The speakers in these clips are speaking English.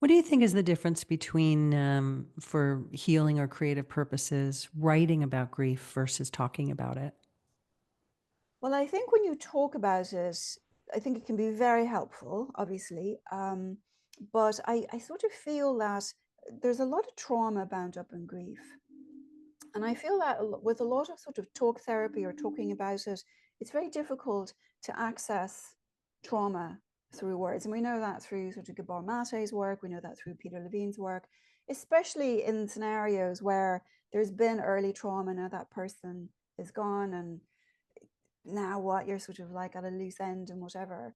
What do you think is the difference between, for healing or creative purposes, writing about grief versus talking about it? Well, I think when you talk about it, I think it can be very helpful, obviously. But I sort of feel that there's a lot of trauma bound up in grief. And I feel that with a lot of sort of talk therapy or talking about it, it's very difficult to access trauma through words. And we know that through sort of Gabor Mate's work, we know that through Peter Levine's work, especially in scenarios where there's been early trauma. Now that person is gone, and now what, you're sort of like at a loose end and whatever.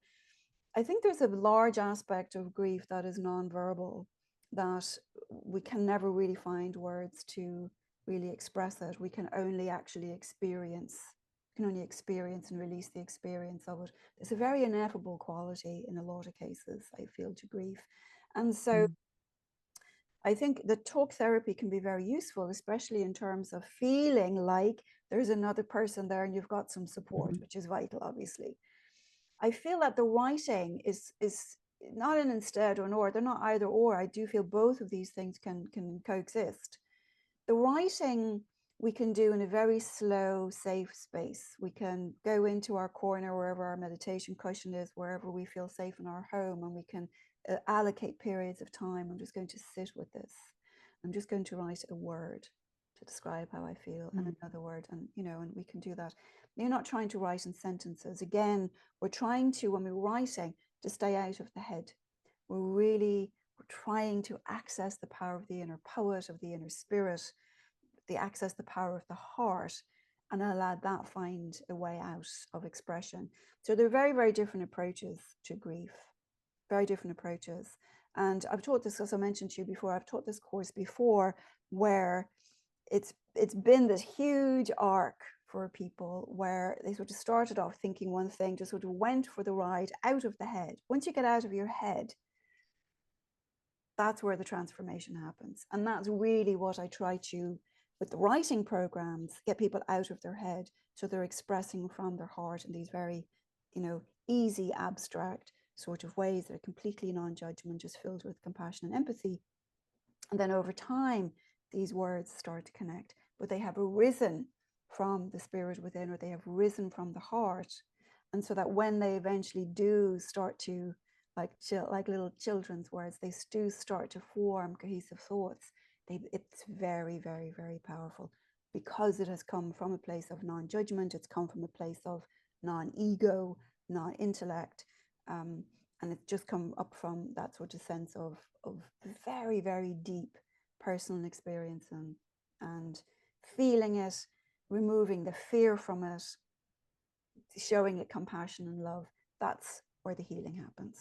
I think there's a large aspect of grief that is nonverbal, that we can never really find words to really express it. We can only actually experience, we can only experience and release the experience of it. There's a very ineffable quality in a lot of cases, I feel, to grief. And so Mm. I think the talk therapy can be very useful, especially in terms of feeling like there's another person there and you've got some support, Mhm. which is vital, obviously. I feel that the writing is not an instead or an or. They're not either or. I do feel both of these things can coexist. The writing we can do in a very slow, safe space. We can go into our corner, wherever our meditation cushion is, wherever we feel safe in our home, and we can allocate periods of time. I'm just going to sit with this. I'm just going to write a word to describe how I feel, and Mm. another word, and and we can do that. You're not trying to write in sentences. Again, we're trying to, when we're writing, to stay out of the head. We're trying to access the power of the inner poet, of the inner spirit, the power of the heart, and allow that find a way out of expression. So they're very, very different approaches to grief, very different approaches. And I've taught this, as I mentioned to you before, I've taught this course before where it's been this huge arc for people where they sort of started off thinking one thing, just sort of went for the ride out of the head. Once you get out of your head, that's where the transformation happens. And that's really what I try to, with the writing programs, get people out of their head so they're expressing from their heart in these very, easy, abstract sort of ways that are completely non-judgment, just filled with compassion and empathy. And then over time, these words start to connect, but they have arisen from the spirit within, or they have risen from the heart. And so that when they eventually do start to, like little children's words, they do start to form cohesive thoughts. It's very, very, very powerful because it has come from a place of non-judgment. It's come from a place of non-ego, non-intellect. And it's just come up from that sort of sense of very, very deep personal experience, and feeling it, removing the fear from it, showing it compassion and love. That's where the healing happens.